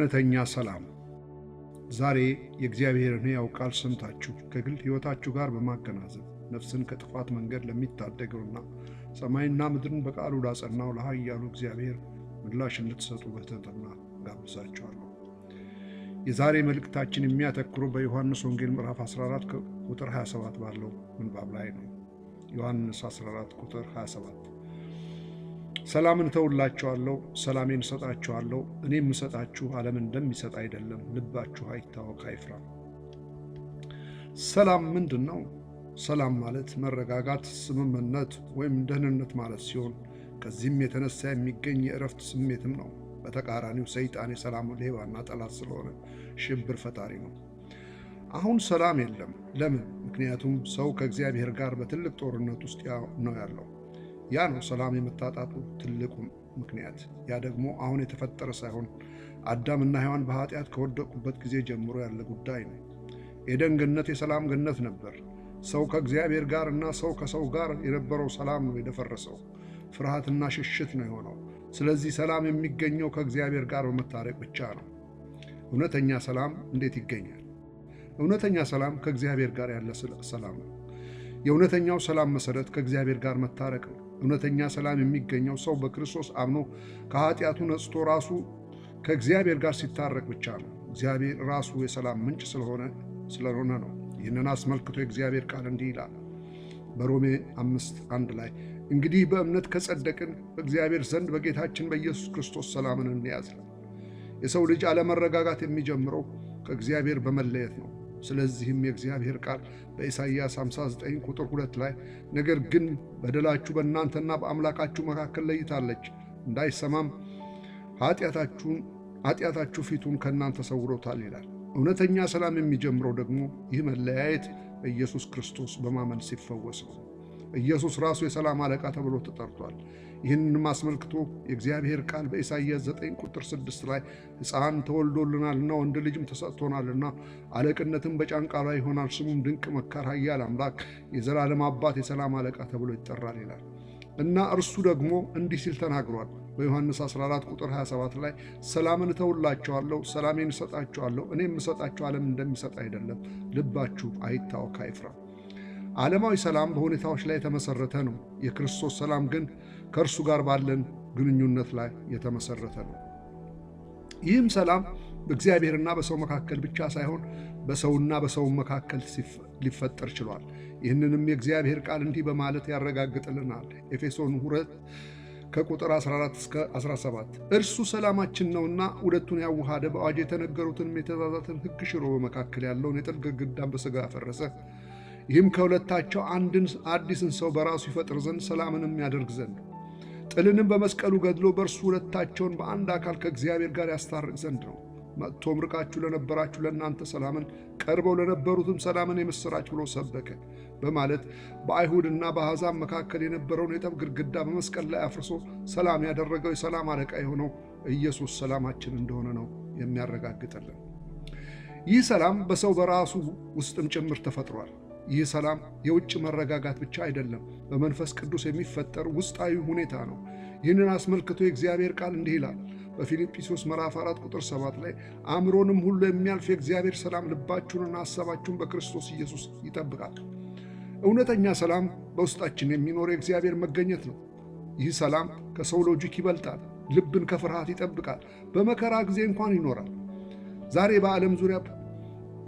እውነተኛ ሰላም። ዛሬ የእግዚአብሔርን ሕያው ቃል ሰምታችሁ ከግል ሕይወታችሁ ጋር በማገናዘብ ነፍስን ከጥፋት መንገድ ለሚታደገውና ሰማይና ምድርን በቃሉ ላጸናው ለኃያሉ እግዚአብሔር ምላሽ እንድትሰጡ በትሕትና ጋብዛችኋለሁ። የዛሬ መልእክታችን የሚያተኩረው በዮሐንስ ወንጌል ምዕራፍ 14 ቁጥር 27 ባለው ምንባብ ላይ ነው። ዮሐንስ 14 ቁጥር 27 ሰላምን እተውላችኋለሁ፣ ሰላሜን እሰጣችኋለሁ። እኔ የምሰጣችሁ ዓለም እንደሚሰጥ አይደለም። ልባችሁ አይታወክ አይፍራ። ሰላም ምንድን ነው? ሰላም ማለት መረጋጋት፣ ስምምነት ወይም ደህንነት ማለት ሲሆን ከዚህም የተነሳ የሚገኝ የእረፍት ስሜትም ነው። በተቃራኒው ሰይጣን የሰላም ሌባና ጠላት ስለሆነ ሽብር ፈጣሪ ነው። አሁን ሰላም የለም። ለምን? ምክንያቱም ሰው ከእግዚአብሔር ጋር በትልቅ ጦርነት ውስጥ ነው ያለው። ያ ነው ሰላም የመታጣቱ ትልቁ ምክንያት። ያ ደግሞ አሁን የተፈጠረ ሳይሆን አዳምና ሔዋን በኃጢአት ከወደቁበት ጊዜ ጀምሮ ያለ ጉዳይ ነው። ኤደን ገነት የሰላም ገነት ነበር። ሰው ከእግዚአብሔር ጋር እና ሰው ከሰው ጋር የነበረው ሰላም ነው የደፈረሰው። ፍርሃትና ሽሽት ነው የሆነው። ስለዚህ ሰላም የሚገኘው ከእግዚአብሔር ጋር በመታረቅ ብቻ ነው። እውነተኛ ሰላም እንዴት ይገኛል? እውነተኛ ሰላም ከእግዚአብሔር ጋር ያለ ሰላም ነው። የእውነተኛው ሰላም መሰረት ከእግዚአብሔር ጋር መታረቅ ነው። እውነተኛ ሰላም የሚገኘው ሰው በክርስቶስ አምኖ ከኃጢአቱ ነጽቶ ራሱ ከእግዚአብሔር ጋር ሲታረቅ ብቻ ነው። እግዚአብሔር ራሱ የሰላም ምንጭ ስለሆነ ነው። ይህንን አስመልክቶ የእግዚአብሔር ቃል እንዲህ ይላል በሮሜ 5:1 ላይ እንግዲህ በእምነት ከጸደቅን በእግዚአብሔር ዘንድ በጌታችን በኢየሱስ ክርስቶስ ሰላምን እንያዝለን። የሰው ልጅ አለመረጋጋት የሚጀምረው ከእግዚአብሔር በመለየት ነው። ስለዚህም የእግዚአብሔር ቃል በኢሳይያስ 59 ቁጥር 2 ላይ ነገር ግን በደላችሁ በእናንተና በአምላካችሁ መካከል ለይታለች፣ እንዳይሰማም ኃጢአታችሁ ፊቱን ከእናንተ ሰውሮታል ይላል። እውነተኛ ሰላም የሚጀምረው ደግሞ ይህ መለያየት በኢየሱስ ክርስቶስ በማመን ሲፈወስ ነው። ኢየሱስ ራሱ የሰላም አለቃ ተብሎ ተጠርቷል። ይህንንም አስመልክቶ የእግዚአብሔር ቃል በኢሳይያስ 9 ቁጥር 6 ላይ ሕፃን ተወልዶልናልና ወንድ ልጅም ተሰጥቶናልና አለቅነትም በጫንቃ ላይ ይሆናል፣ ስሙም ድንቅ መካር፣ ኃያል አምላክ፣ የዘላለም አባት፣ የሰላም አለቃ ተብሎ ይጠራል ይላል እና እርሱ ደግሞ እንዲህ ሲል ተናግሯል በዮሐንስ 14 ቁጥር 27 ላይ ሰላምን እተውላችኋለሁ፣ ሰላሜን እሰጣችኋለሁ። እኔ የምሰጣችሁ ዓለም እንደሚሰጥ አይደለም። ልባችሁ አይታወክ አይፍራ። ዓለማዊ ሰላም በሁኔታዎች ላይ የተመሰረተ ነው። የክርስቶስ ሰላም ግን ከእርሱ ጋር ባለን ግንኙነት ላይ የተመሰረተ ነው። ይህም ሰላም በእግዚአብሔርና በሰው መካከል ብቻ ሳይሆን በሰውና በሰው መካከል ሊፈጠር ችሏል። ይህንንም የእግዚአብሔር ቃል እንዲህ በማለት ያረጋግጥልናል። ኤፌሶን 2 ከቁጥር 14 እስከ 17 እርሱ ሰላማችን ነውና ሁለቱን ያዋሃደ በአዋጅ የተነገሩትን የትእዛዛትን ሕግ ሽሮ በመካከል ያለውን የጥል ግድግዳን በሥጋ አፈረሰ። ይህም ከሁለታቸው አንድን አዲስን ሰው በራሱ ይፈጥር ዘንድ ሰላምንም ያደርግ ዘንድ ጥልንም በመስቀሉ ገድሎ በእርሱ ሁለታቸውን በአንድ አካል ከእግዚአብሔር ጋር ያስታርቅ ዘንድ ነው። መጥቶም ርቃችሁ ለነበራችሁ ለእናንተ ሰላምን፣ ቀርበው ለነበሩትም ሰላምን የምሥራች ብሎ ሰበከ በማለት በአይሁድና በአሕዛብ መካከል የነበረውን የጠብ ግድግዳ በመስቀል ላይ አፍርሶ ሰላም ያደረገው የሰላም አለቃ የሆነው ኢየሱስ ሰላማችን እንደሆነ ነው የሚያረጋግጥልን። ይህ ሰላም በሰው በራሱ ውስጥም ጭምር ተፈጥሯል። ይህ ሰላም የውጭ መረጋጋት ብቻ አይደለም፣ በመንፈስ ቅዱስ የሚፈጠር ውስጣዊ ሁኔታ ነው። ይህንን አስመልክቶ የእግዚአብሔር ቃል እንዲህ ይላል በፊልጵስዩስ ምዕራፍ 4 ቁጥር 7 ላይ አእምሮንም ሁሉ የሚያልፍ የእግዚአብሔር ሰላም ልባችሁንና ሐሳባችሁን በክርስቶስ ኢየሱስ ይጠብቃል። እውነተኛ ሰላም በውስጣችን የሚኖር የእግዚአብሔር መገኘት ነው። ይህ ሰላም ከሰው ሎጂክ ይበልጣል። ልብን ከፍርሃት ይጠብቃል። በመከራ ጊዜ እንኳን ይኖራል። ዛሬ በዓለም ዙሪያ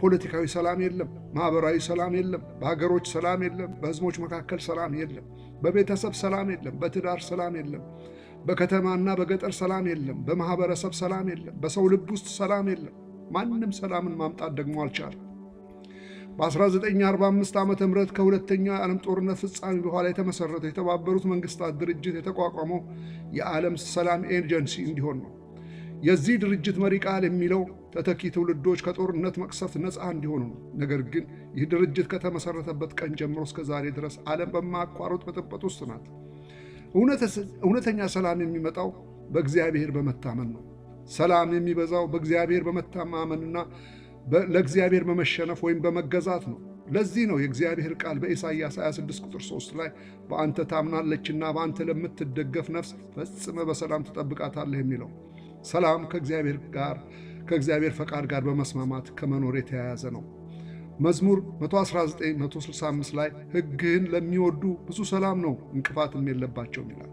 ፖለቲካዊ ሰላም የለም፣ ማህበራዊ ሰላም የለም፣ በሀገሮች ሰላም የለም፣ በህዝቦች መካከል ሰላም የለም፣ በቤተሰብ ሰላም የለም፣ በትዳር ሰላም የለም፣ በከተማና በገጠር ሰላም የለም፣ በማህበረሰብ ሰላም የለም፣ በሰው ልብ ውስጥ ሰላም የለም። ማንም ሰላምን ማምጣት ደግሞ አልቻለም። በ1945 ዓ.ም ከሁለተኛው የዓለም ጦርነት ፍጻሜ በኋላ የተመሰረተው የተባበሩት መንግስታት ድርጅት የተቋቋመው የዓለም ሰላም ኤጀንሲ እንዲሆን ነው። የዚህ ድርጅት መሪ ቃል የሚለው ተተኪ ትውልዶች ከጦርነት መቅሰፍት ነፃ እንዲሆኑ ነው። ነገር ግን ይህ ድርጅት ከተመሰረተበት ቀን ጀምሮ እስከ ዛሬ ድረስ ዓለም በማያቋርጥ ብጥብጥ ውስጥ ናት። እውነተኛ ሰላም የሚመጣው በእግዚአብሔር በመታመን ነው። ሰላም የሚበዛው በእግዚአብሔር በመታመንና ለእግዚአብሔር በመሸነፍ ወይም በመገዛት ነው። ለዚህ ነው የእግዚአብሔር ቃል በኢሳይያስ 26 ቁጥር 3 ላይ በአንተ ታምናለችና በአንተ ለምትደገፍ ነፍስ ፈጽመ በሰላም ትጠብቃታለህ የሚለው። ሰላም ከእግዚአብሔር ጋር ከእግዚአብሔር ፈቃድ ጋር በመስማማት ከመኖር የተያያዘ ነው። መዝሙር 119 165 ላይ ሕግህን ለሚወዱ ብዙ ሰላም ነው፣ እንቅፋትም የለባቸውም ይላል።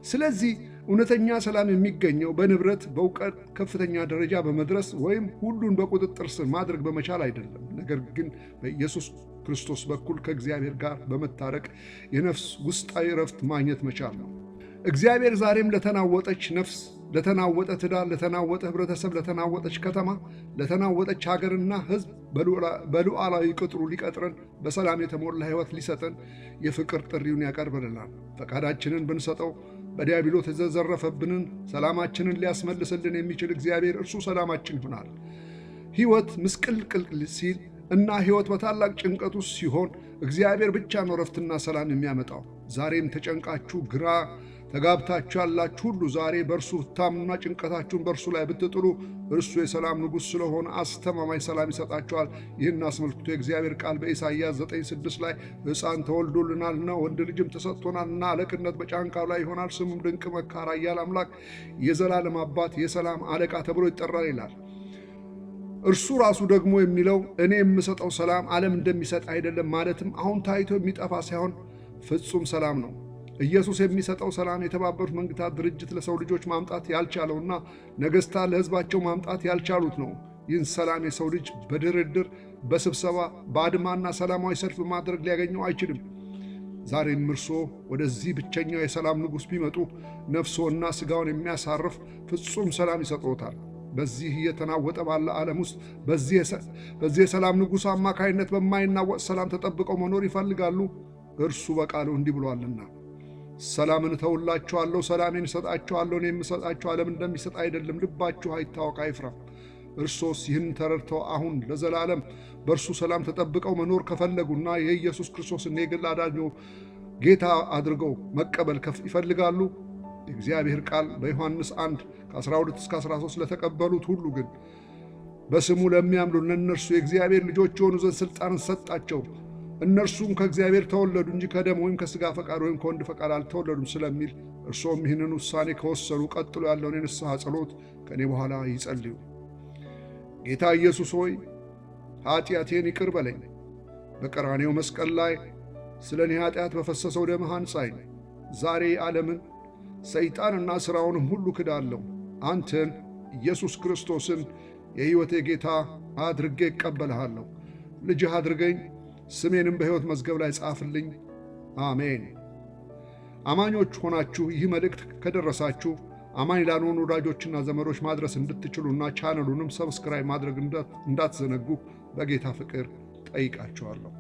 ስለዚህ እውነተኛ ሰላም የሚገኘው በንብረት በእውቀት ከፍተኛ ደረጃ በመድረስ ወይም ሁሉን በቁጥጥር ስር ማድረግ በመቻል አይደለም። ነገር ግን በኢየሱስ ክርስቶስ በኩል ከእግዚአብሔር ጋር በመታረቅ የነፍስ ውስጣዊ ዕረፍት ማግኘት መቻል ነው። እግዚአብሔር ዛሬም ለተናወጠች ነፍስ፣ ለተናወጠ ትዳር፣ ለተናወጠ ህብረተሰብ፣ ለተናወጠች ከተማ፣ ለተናወጠች ሀገርና ሕዝብ በሉዓላዊ ቅጥሩ ሊቀጥረን፣ በሰላም የተሞላ ሕይወት ሊሰጠን የፍቅር ጥሪውን ያቀርብልናል። ፈቃዳችንን ብንሰጠው በዲያብሎስ የተዘረፈብንን ሰላማችንን ሊያስመልስልን የሚችል እግዚአብሔር እርሱ ሰላማችን ይሆናል። ሕይወት ምስቅልቅል ሲል እና ሕይወት በታላቅ ጭንቀት ውስጥ ሲሆን እግዚአብሔር ብቻ ነው ረፍትና ሰላም የሚያመጣው። ዛሬም ተጨንቃችሁ ግራ ተጋብታችሁ ያላችሁ ሁሉ ዛሬ በእርሱ ብታምኑና ጭንቀታችሁን በእርሱ ላይ ብትጥሉ እርሱ የሰላም ንጉሥ ስለሆነ አስተማማኝ ሰላም ይሰጣችኋል። ይህን አስመልክቶ የእግዚአብሔር ቃል በኢሳይያስ 9:6 ላይ ሕፃን ተወልዶልናልና ወንድ ልጅም ተሰጥቶናልና አለቅነት በጫንቃው ላይ ይሆናል፣ ስሙም ድንቅ መካር፣ ኃያል አምላክ፣ የዘላለም አባት፣ የሰላም አለቃ ተብሎ ይጠራል ይላል። እርሱ ራሱ ደግሞ የሚለው እኔ የምሰጠው ሰላም ዓለም እንደሚሰጥ አይደለም፣ ማለትም አሁን ታይቶ የሚጠፋ ሳይሆን ፍጹም ሰላም ነው። ኢየሱስ የሚሰጠው ሰላም የተባበሩት መንግስታት ድርጅት ለሰው ልጆች ማምጣት ያልቻለውና ነገሥታት ለሕዝባቸው ማምጣት ያልቻሉት ነው። ይህን ሰላም የሰው ልጅ በድርድር፣ በስብሰባ፣ በአድማና ሰላማዊ ሰልፍ በማድረግ ሊያገኘው አይችልም። ዛሬም እርሶ ወደዚህ ብቸኛው የሰላም ንጉሥ ቢመጡ ነፍሶና ሥጋውን የሚያሳርፍ ፍጹም ሰላም ይሰጥዎታል። በዚህ እየተናወጠ ባለ ዓለም ውስጥ በዚህ የሰላም ንጉሥ አማካይነት በማይናወጥ ሰላም ተጠብቀው መኖር ይፈልጋሉ? እርሱ በቃሉ እንዲህ ብሏልና ሰላምን እተውላችኋለሁ፣ ሰላሜን እሰጣችኋለሁ። እኔ የምሰጣችሁ ዓለም እንደሚሰጥ አይደለም። ልባችሁ አይታወክ አይፍራ። እርሶስ ይህን ተረድተው አሁን ለዘላለም በእርሱ ሰላም ተጠብቀው መኖር ከፈለጉና የኢየሱስ ክርስቶስን የግል አዳኝ ጌታ አድርገው መቀበል ይፈልጋሉ? የእግዚአብሔር ቃል በዮሐንስ 1:12-13 ለተቀበሉት ሁሉ ግን በስሙ ለሚያምኑ ለእነርሱ የእግዚአብሔር ልጆች የሆኑ ዘንድ ሥልጣንን ሰጣቸው፣ እነርሱም ከእግዚአብሔር ተወለዱ እንጂ ከደም ወይም ከሥጋ ፈቃድ ወይም ከወንድ ፈቃድ አልተወለዱም ስለሚል እርሶም ይህንን ውሳኔ ከወሰኑ ቀጥሎ ያለውን የንስሐ ጸሎት ከእኔ በኋላ ይጸልዩ። ጌታ ኢየሱስ ሆይ ኃጢአቴን ይቅር በለኝ። በቀራኔው መስቀል ላይ ስለ እኔ ኃጢአት በፈሰሰው ደምህ አንጻኝ። ዛሬ ዓለምን ሰይጣንና ሥራውንም ሁሉ ክዳለሁ። አንተን ኢየሱስ ክርስቶስን የሕይወቴ ጌታ አድርጌ እቀበልሃለሁ። ልጅህ አድርገኝ፣ ስሜንም በሕይወት መዝገብ ላይ ጻፍልኝ። አሜን። አማኞች ሆናችሁ ይህ መልእክት ከደረሳችሁ አማኝ ላልሆኑ ወዳጆችና ዘመዶች ማድረስ እንድትችሉና ቻናሉንም ሰብስክራይብ ማድረግ እንዳትዘነጉ በጌታ ፍቅር ጠይቃችኋለሁ።